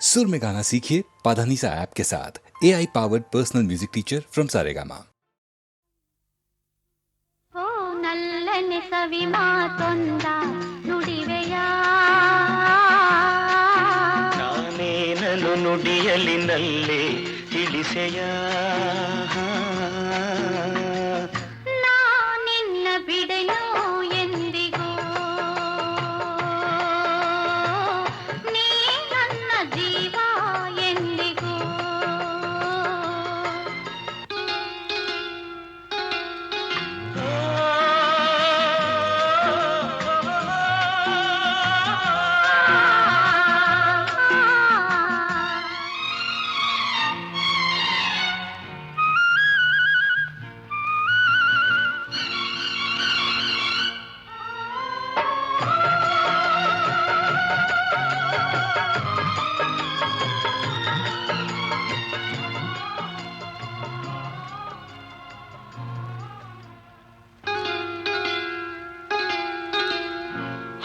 सुर में गाना सीखिए पाधानीसा ऐप के साथ। AI powered personal music teacher from Saregama. ಓ ನಲ್ಲನೆ ಸವಿ ಮಾತೊಂದ ನುಡಿವೆಯ ನಾನೇನನು ನುಡಿಯಲಿ ನಲ್ಲೆ ತಿಳಿಸೆಯ ನಾ ನಿನ್ನ ಬಿಡೆನು ಎಂದಿಗೂ ನೀ ನನ್ನ ಜೀವ ಎಂದಿಗೂ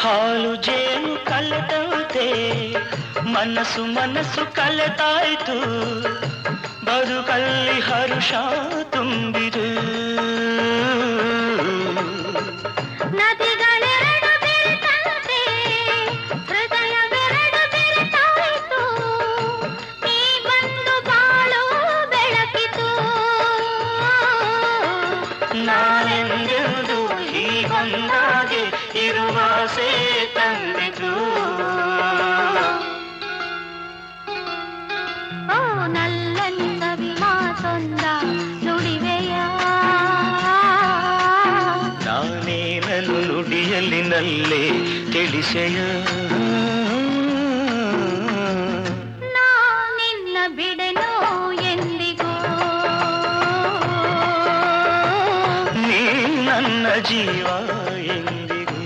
ಹಾಲು ಜೇನು ಕಲೆದಂತೆ ಮನಸ್ಸು ಮನಸ್ಸು ಕಲೆತಾಯ್ತು, ಬದುಕಲ್ಲಿ ಹರುಷ ತುಂಬಿರು. ನದಿಗಳೆರಡು ಬೆರೆತಂತೆ ಹೃದಯವೆರಡು ಬೆರೆತಾಯಿತು, ನೀ ಬಂದು ಬಾಳು ಬೆಳಕಿತು. ನಾನೆಂದೆಂದು ಹೀಗೊಂದಾಗೆ ಇರುವಾಸೆ ತಂದಿತು. ಓ ನಲ್ಲನೆ ಸವಿ ಮಾತೊಂದ ನುಡಿವೆಯ ನಾನೇನನು ನುಡಿಯಲಿ ನಲ್ಲೆ ತಿಳಿಸೆಯ ನಾ ನಿನ್ನ ಬಿಡೆನು ಎಂದಿಗೂ ನೀ ನನ್ನ ಜೀವ ಎಂದಿಗೂ.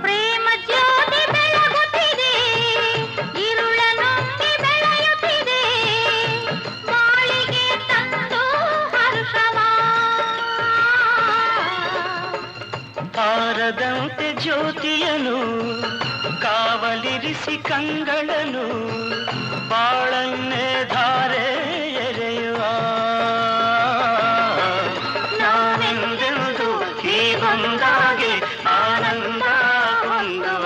ಪ್ರೇಮ ಜ್ಯೋತಿ ಬೆಳಗುತ್ತಿದೆ, ಇರುಳ ನುಂಗಿ ಬೆಳೆಯುತ್ತಿದೆ, ಬಾಳಿಗೆ ತಂದು ಹರ್ಷವ. ತಾರದಂತೆ ಜ್ಯೋತಿಯನು ಕಾವಲಿರಿಸಿ ಕಂಗಳನು ಬಾಳನ್ನೇ ಧಾರೆ ಎರೆಯುವ. ನಾನೆಂದೆಂದು ಹೀಗೊಂದಾಗೆ ಆನಂದ ಹೊಂದುವ.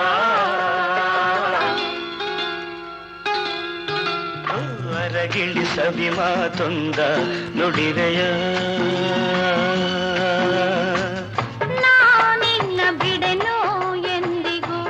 ಹೊರಗಿಳಿ ಸವಿ ಮಾತೊಂದ ನುಡಿವೆಯ ನಾ ನಿನ್ನ ಬಿಡೆನು ಎಂದಿಗೂ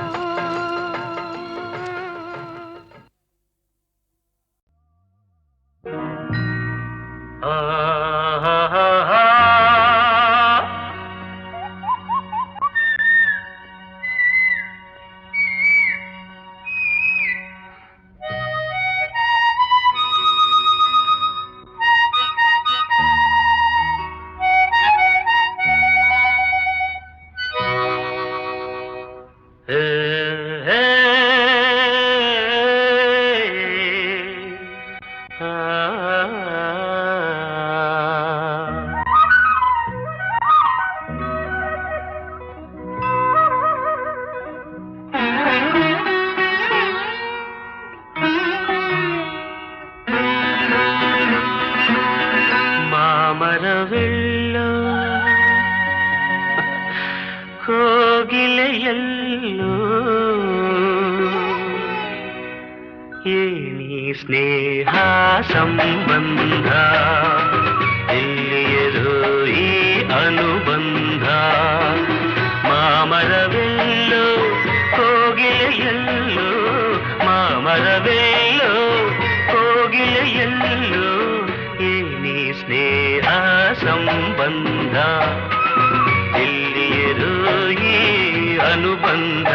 ಮಾಮರವೆಲ್ಲೋ ಕೋಗಿಲೆಯಲ್ಲೋ ಏನಿ ಸ್ನೇಹ ಸಂಬಂಧ, ಎಲ್ಲಿಯರೋ ಈ ಅನುಬಂಧ. ಮಾಮರವೆಲ್ಲೋ ಕೋಗಿಲೆಯಲ್ಲೋ, ಮಾಮರವೆಲ್ಲೋ ಕೋಗಿಲೆಯಲ್ಲೋ ಏನಿ ಸ್ನೇಹ ಸಂಬಂಧ, ಎಲ್ಲಿಯರೋ ಈ ಅನುಬಂಧ.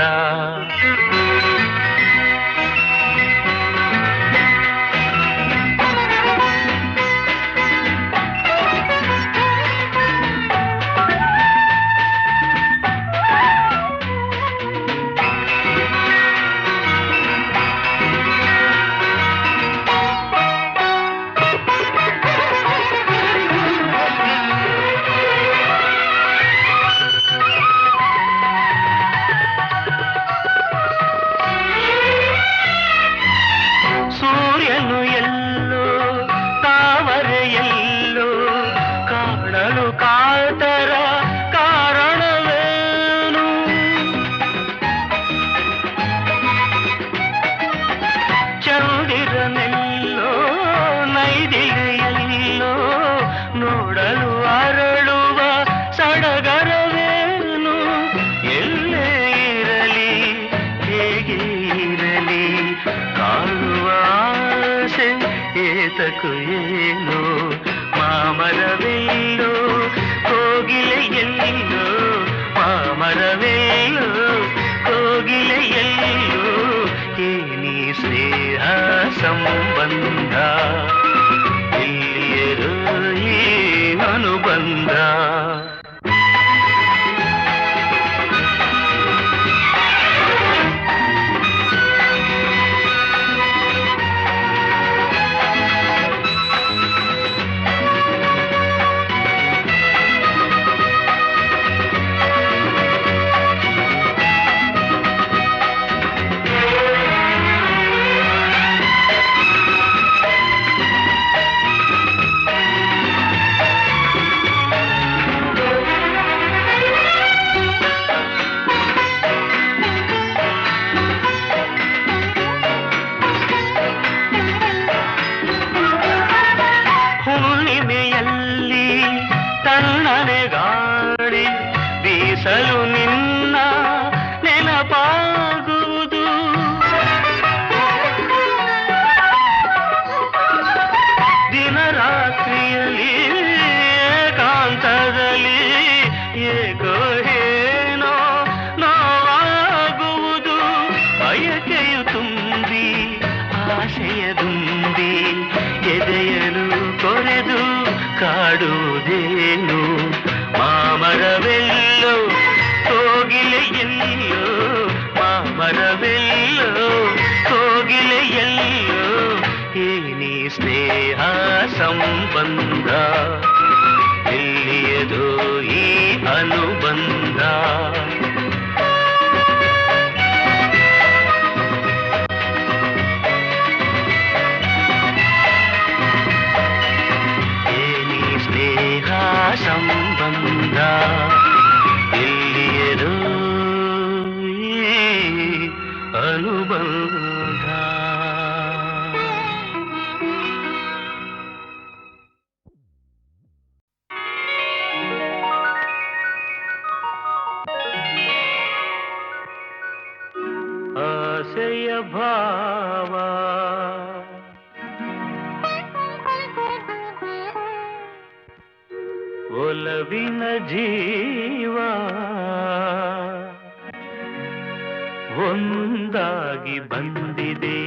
ಬೆಳಕು ಏನು ಮಾಮರವೆಲ್ಲೋ ಕೋಗಿಲೆಯೆಲ್ಲೋ ಮಾಮರವೆಲ್ಲೋ ಕೋಗಿಲೆಯೆಲ್ಲೋ ಏನಿ ಸ್ನೇಹ ಸಂಬಂಧ ಇಲ್ಲಿಯರು ಈ ಅನುಬಂಧ ಬೀಸಲು ನಿನ್ನ ನೆನಪಾಗುವುದು ದಿನರಾತ್ರಿಯಲ್ಲಿ ಏಕಾಂತದಲ್ಲಿ ಏಕೋ ಏನೋ ನೋವಾಗುವುದು ಬಯಕೆಯು ತುಂಬಿ ಆಶಯದುಂಬಿ ಎದೆಯಲು ಕೊರೆದು ಕಾಡುವುದೇನು ಮಾಮರವೆಲ್ಲೋ ಕೋಗಿಲೆಯೆಲ್ಲೋ ಮಾಮರವೆಲ್ಲೋ ಕೋಗಿಲೆಯೆಲ್ಲೋ ಏನಿ ಸ್ನೇಹ ಸಂಬಂಧ ಎಲ್ಲಿಯದೋ ಈ ಅನುಬಂಧ ಏನಿ ಸ್ನೇಹ ಸಂಬಂಧ ಎಲ್ಲಿಯದೋ ಈ ಅನುಬಂಧ ಆಸೆಯ ಭಾವ ಒಲವಿನ ಜೀವ ಒಂದಾಗಿ ಬಂದಿದೆ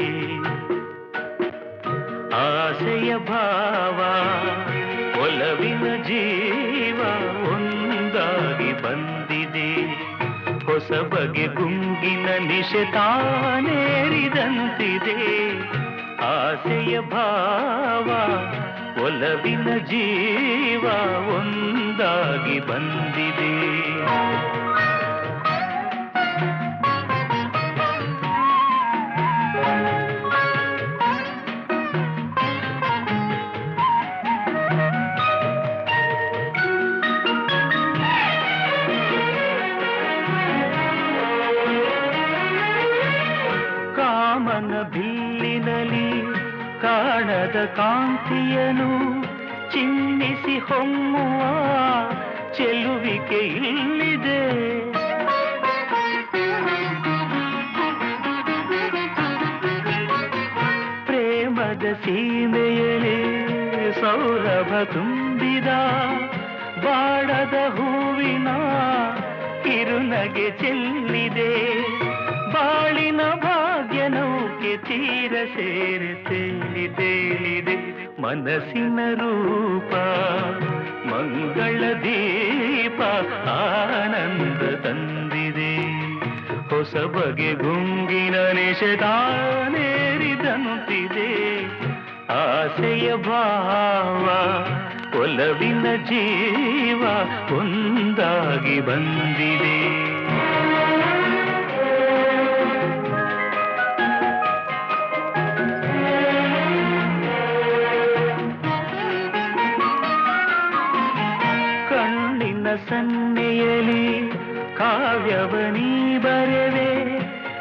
ಆಸೆಯ ಭಾವ ಒಲವಿನ ಜೀವ ಒಂದಾಗಿ ಬಂದಿದೆ ಹೊಸ ಬಗೆ ಗುಂಗಿನ ನಿಶೆ ತಾನೇರಿದಂತಿದೆ ಆಸೆಯ ಭಾವ ಒಲವಿನ ಜೀವ ಒಂದಾಗಿ ಬಂದಿದೆ ಕಾಮನ ಬಿಲ್ಲಿನಲ್ಲಿ ಕಾಣದ ಕಾಂತಿಯನು ಚಿನ್ನಿಸಿ ಹೊಮ್ಮುವ ಚೆಲುವಿಕೆ ಇಲ್ಲಿದೆ ಪ್ರೇಮದ ಸೀಮೆಯಲ್ಲಿ ಸೌರಭ ತುಂಬಿದ ಬಾಡದ ಹೂವಿನ ಕಿರುನಗೆ ಚೆಲ್ಲಿದೆ ಬಾಳಿನ ಭಾಗ್ಯ ನೌಕೆ ತೀರ ಸೇರಿ ತೇಲಿದೆ ಮನಸ್ಸಿನ ರೂಪ ಮಂಗಳ ದೀಪ ಆನಂದ ತಂದಿದೆ ಹೊಸ ಬಗೆ ಗುಂಗಿನ ನಿಷೇಧಾನೇರಿದಂತಿದೆ ಆಸೆಯ ಭಾವ ಒಲವಿನ ಜೀವ ಒಂದಾಗಿ ಬಂದಿದೆ ಸನ್ನೆಯಲಿ ಕಾವ್ಯವನೀ ಬರೆವೆ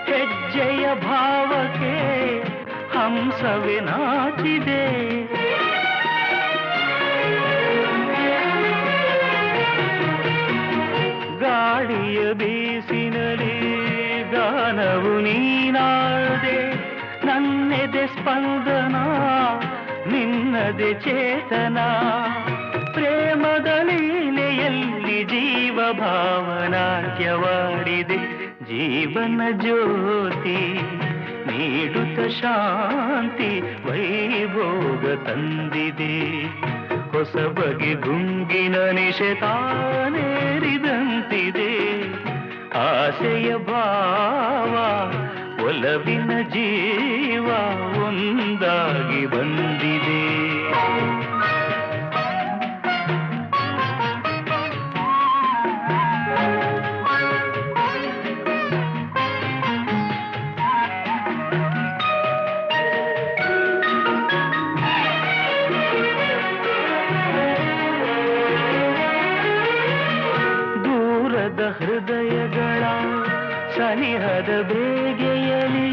ಹೆಜ್ಜೆಯ ಭಾವಕ್ಕೆ ಹಂಸವೇ ನಾಚಿದೆ ಗಾಳಿಯ ಬೀಸಿನಲಿ ಗಾನವು ನೀನಾದೆ ನನ್ನೆದೆ ಸ್ಪಂದನ ನಿನ್ನ ನಿನ್ನದೆ ಚೇತನ ಪ್ರೇಮದ ಲೀಲೆಯಲ್ಲಿ ಜೀವ ಭಾವನಾಟ್ಯವಾಡಿದೆ ಜೀವನ ಜ್ಯೋತಿ ನೀಡುತ್ತ ಶಾಂತಿ ವೈಭೋಗ ತಂದಿದೆ ಹೊಸ ಬಗೆ ಗುಂಗಿನ ನಿಶೆತಾನೇರಿದಂತಿದೆ ಆಸೆಯ ಭಾವ ಒಲವಿನ ಜೀವ ಒಂದಾಗಿ ಬಂದಿದೆ ದೂರದ ಹೃದಯಗಳ ಸನಿಹದ ಬೇಗೆಯಲಿ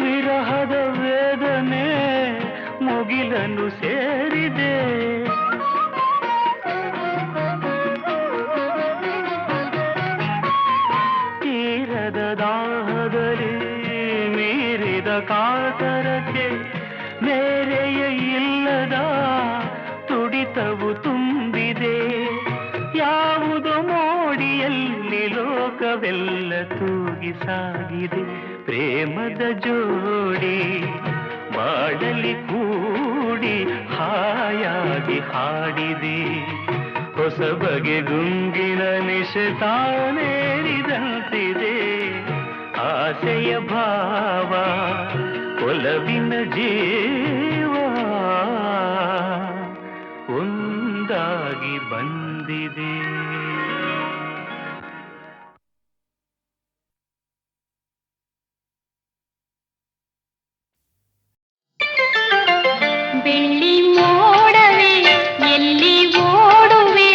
ವಿರಹದ ವೇದನೆ ಮುಗಿಲನ್ನು ಸೇರಿದೆ ತೀರದ ದಾಹದಲ್ಲಿ ಮೀರಿದ ಕಾತರಕ್ಕೆ ಮೇರೆಯ ಇಲ್ಲದ ತುಡಿತವು ತುಂಬಿದೆ ಯಾವುದೋ ಮೋಡಿಯಲ್ಲಿ ಲೋಕವೆಲ್ಲ ತೂಗಿ ಸಾಗಿದೆ ಪ್ರೇಮದ ಜೋಡಿ ಬಾಳಲಿ ಕೂಡಿ ಹಾಯಾಗಿ ಹಾಡಿದೆ ಹೊಸ ಬಗೆ ಗುಂಗಿನ ನಿಶೆತಾನೇರಿದಂತಿದೆ ಆಸೆಯ ಭಾವ ಒಲವಿನ ಜೀವ ಒಂದಾಗಿ ಬಂದಿದೆ ಬೆಳ್ಳಿ ಮೋಡವೇ ಎಲ್ಲಿ ಓಡುವೆ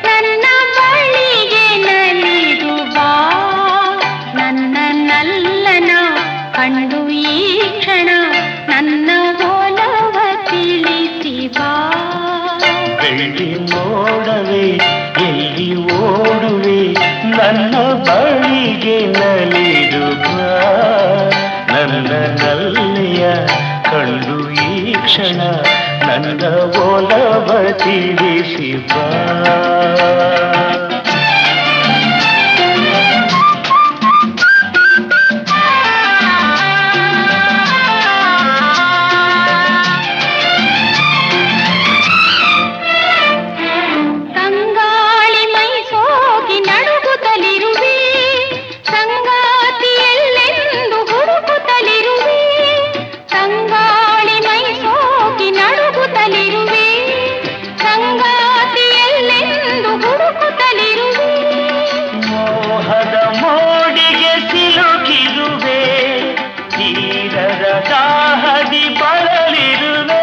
ನನ್ನ ಬಳಿಗೆ ನಲಿದು ಬಾ ನನ್ನ ನಲ್ಲನ ಕಂಡು ಈ ಕ್ಷಣ ನನ್ನ ಒಲವ ತಿಳಿಸಿ ಬಾ ಬೆಳ್ಳಿ ಮೋಡವೇ ಎಲ್ಲಿ ಓಡುವೆ ನನ್ನ ಬಳಿಗೆ ನಲಿದು ಬಾ ನನ್ನ ನಲ್ಲೆಯ ಕಂಡು ಈ ಕ್ಷಣ ನನ್ನ ಒಲವ ತಿಳಿಸಿ ಬಾ ತಂಗಾಳಿ ಮೈ ಸೋಗಿ ನಡುಗುತ್ತಲಿರುವೆ ಸಂಗಾತಿಯಲ್ಲೆಂದು ಹುಡುಕುತ್ತಲಿರುವೆ ತಂಗಾಳಿ ಮೈ ಸೋಗಿ ನಡುಗುತ್ತಲಿರುವೆ ಸಂಗಾತಿಯಲ್ಲೆಂದು ಹುಡುಕುತ್ತಲಿರುವೆ ಮೋಹದ ಮೋಡಿಗೆ ಸಿಲುಕಿರುವೆ ತೀರದ ದಾಹದಿ ಬಳಲಿರುವೆ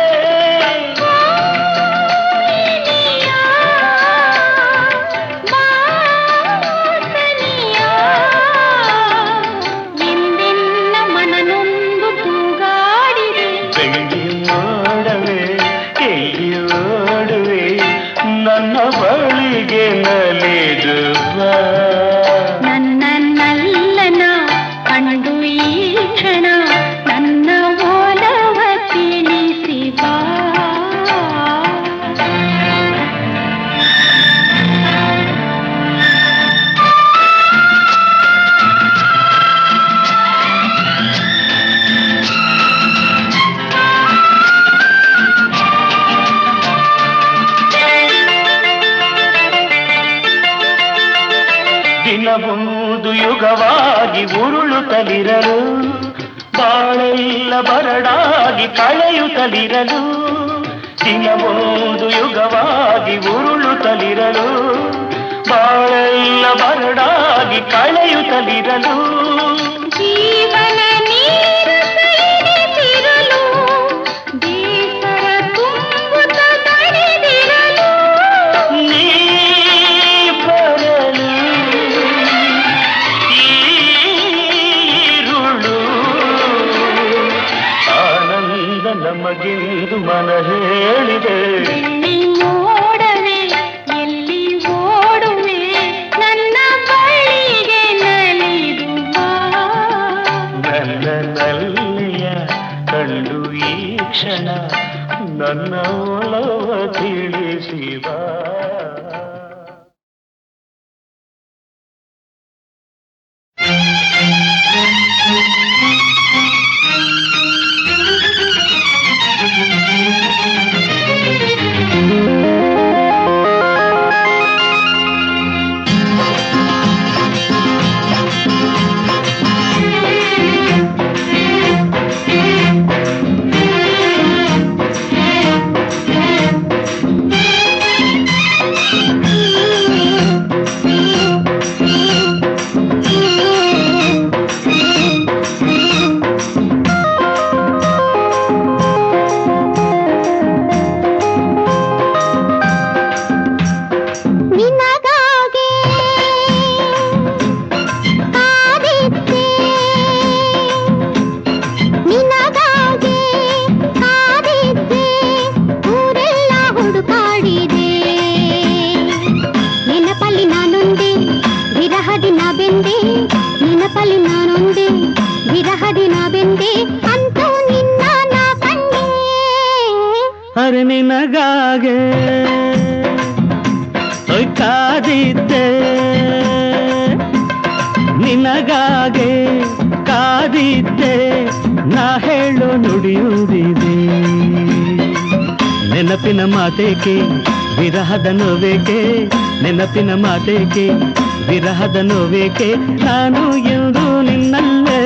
ಎಂದೆನ್ನ ಮನನೊಂದು ತೂಗಾಡಿದೆ ಬೆಳ್ಳಿ ಮೋಡವೇ ಎಲ್ಲಿ ಓಡುವೆ ನನ್ನ ಬಳಿಗೆ ನಲಿದು ಬಾ ನನ್ನ ನಲ್ಲನ ಕಂಡು ಈ ಕ್ಷಣ ನನ್ನ ಒಲವ ತಿಳಿಸಿ ಬಾ ದಿನವೊಂದು ಯುಗವಾಗಿ ಉರುಳುತ್ತಲಿರಲು ಬಾಳೆಲ್ಲ ಬರಡಾಗಿ ಕಳೆಯುತ್ತಲಿರಲು ದಿನವೊಂದು ಯುಗವಾಗಿ ಉರುಳುತ್ತಲಿರಲು ಬಾಳೆಲ್ಲ ಬರಡಾಗಿ ಕಳೆಯುತ್ತಲಿರಲು ಜೀವನ ನೀರಸೆನಿಸಿರಲು ಬೇಸರ ತುಂಬುತ್ತ ತಡೆದಿರಲು ನೀ ಬರಲು ಈ ಇರುಳು ಆನಂದ ನಮಗೆಂದು ಮನ ಹೇಳಿದೆ ಬೆಳ್ಳಿ ಮೋಡವೇ ಎಲ್ಲಿ ಓಡುವೆ ನನ್ನ ಬಳಿಗೆ ನಲಿದು ಬಾ ನನ್ನ ಒಲವ ತಿಳಿಸಿದ. ನಿನಗಾಗೆ ಕಾದಿದ್ದೆ, ನಿನಗಾಗೆ ಕಾದಿದ್ದೆ, ನಾ ಹೇಳೋ ನುಡಿಯುವುದಿದೆ. ನೆನಪಿನ ಮಾತೇಕೆ ವಿರಹದ ನೋವೇಕೆ, ನೆನಪಿನ ಮಾತೇಕೆ ವಿರಹದ ನೋವೇಕೆ, ನಾನು ಎಂದು ನಿನ್ನಲ್ಲೇ.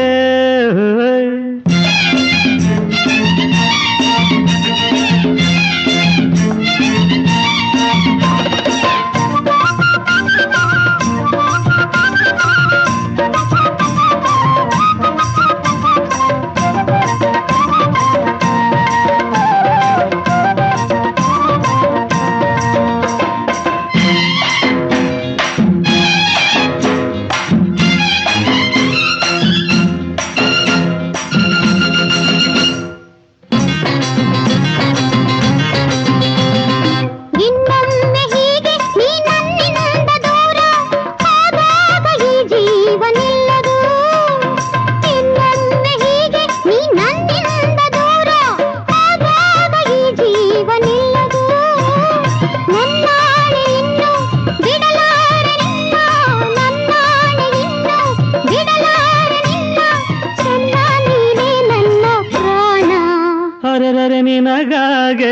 ನಿನಗಾಗೆ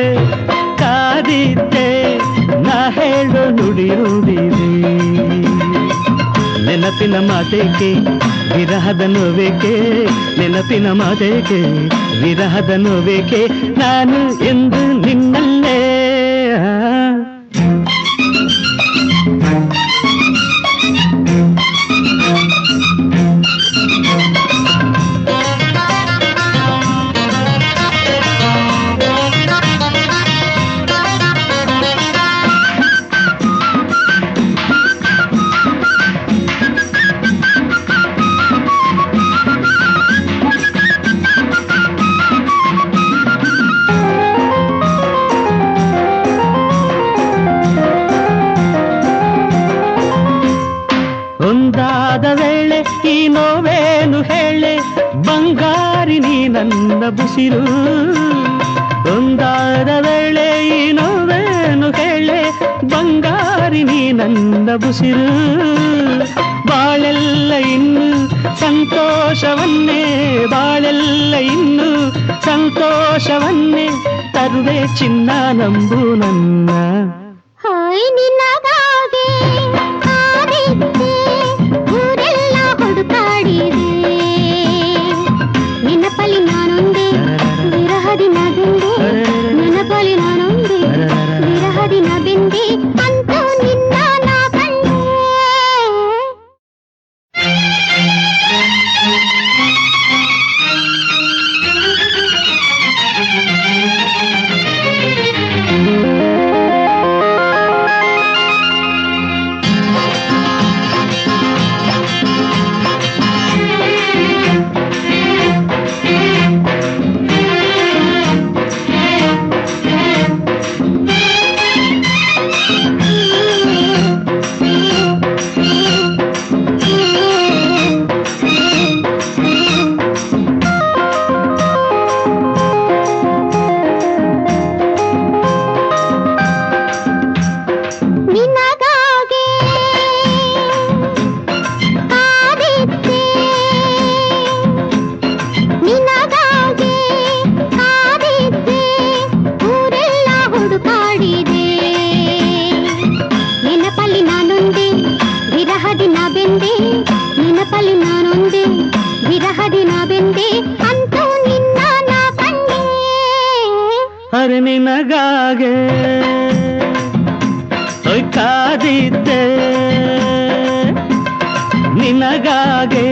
ಕಾದಿದ್ದೆ, ನಾ ಹೇಳೋ ನುಡಿಯುವುದಿದೆ. ನೆನಪಿನ ಮಾತೇಕೆ ವಿರಹದ ನೋವೇಕೆ, ನೆನಪಿನ ಮಾತೇಕೆ ವಿರಹದ ನೋವೇಕೆ, ನಾನು ಎಂದು ನಿನ್ನಲ್ಲೇ. ಒಂದಾದ ವೇಳೆ ಈ ನೋವೇನು ಹೇಳೆ, ಬಂಗಾರಿ ನೀ ನನ್ನ ಬುಸಿರು. ಒಂದಾದ ವೇಳೆ ಈ ನೋವೇನು ಹೇಳೆ, ಬಂಗಾರಿ ನೀ ನನ್ನ ಬುಸಿರು. ಬಾಳೆಲ್ಲ ಇನ್ನು ಸಂತೋಷವನ್ನೇ, ಬಾಳೆಲ್ಲ ಇನ್ನು ಸಂತೋಷವನ್ನೇ ತರುವೆ ಚಿನ್ನ, ನಂಬು ನನ್ನ. ಹಾಯ್ ನಿನಗಾಗೆ ಕಾದಿದ್ದೆ, ಊರೆಲ್ಲ ಹುಡುಕಾಡಿದೆ, ನೆನಪಲ್ಲಿ ನಾನೊಂದೇ ವಿರಹದಿ ನಗುಂದೆ, ನೆನಪಲ್ಲಿ ನಾನೊಂದೇ ವಿರಹದಿ ನಗುಂದೆ, ಅಂತೂ ನಿನ್ನ ನಾ ಕಂಡೆ. ನಿನಗಾಗೆ ಕಾದಿದ್ದೆ ನಿನಗಾಗೆ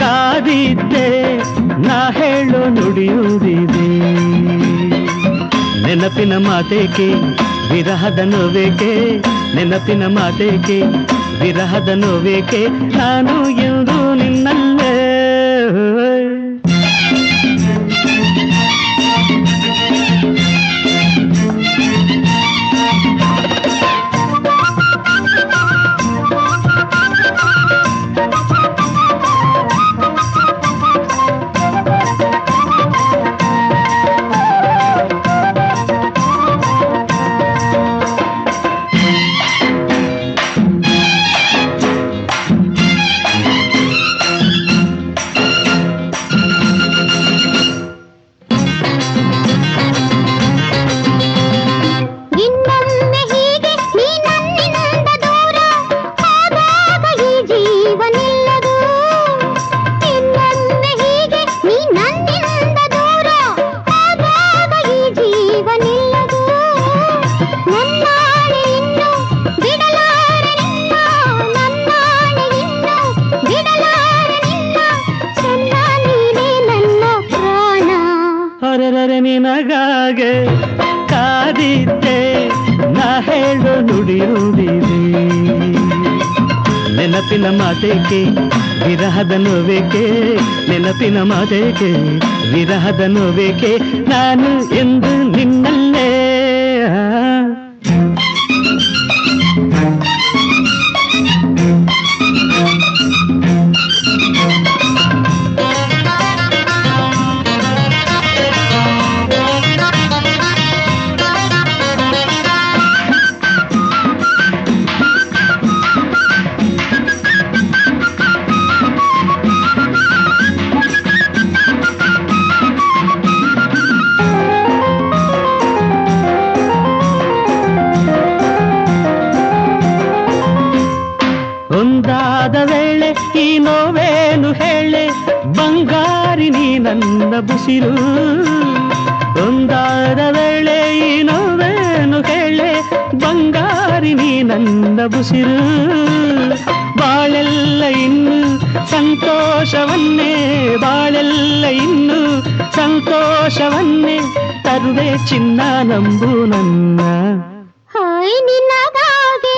ಕಾದಿದ್ದೆ ನಾ ಹೇಳೋ ನುಡಿಯುವುದಿದೆ ನೆನಪಿನ ಮಾತೇಕೆ ವಿರಹದ ನೋವೇಕೆ ನೆನಪಿನ ಮಾತೇಕೆ ವಿರಹದ ನೋವೇಕೆ ನಾನು ಎಂದು ನಿನ್ನಲ್ಲೇ ನಿನಗಾಗೆ ಕಾದಿದ್ದೆ ನಾ ಹೇಳೋ ನುಡಿಯುವುದಿದೆ ನೆನಪಿನ ಮಾತೇಕೆ ವಿರಹದ ನೋವೇಕೆ ನೆನಪಿನ ಮಾತೇಕೆ ವಿರಹದ ನೋವೇಕೆ ನಾನು ಎಂದು ನಿನ್ನಲ್ಲೇ ಒಂದಾದ ವೇಳೆ ಈ ನೋವೇನು ಹೇಳೆ ಬಂಗಾರಿ ನೀ ನನ್ನ ಬುಸಿರು ಒಂದಾದ ವೇಳೆ ಈ ನೋವೇನು ಹೇಳೆ ಬಂಗಾರಿ ನೀ ನನ್ನ ಬುಸಿರು ಬಾಳೆಲ್ಲ ಇನ್ನು ಸಂತೋಷವನ್ನೇ ಬಾಳೆಲ್ಲ ಇನ್ನು ಸಂತೋಷವನ್ನೇ ತರುವೆ ಚಿನ್ನ ನಂಬು ನನ್ನ ಹಾಯ್ ನಿನ್ನಗಾಗೆ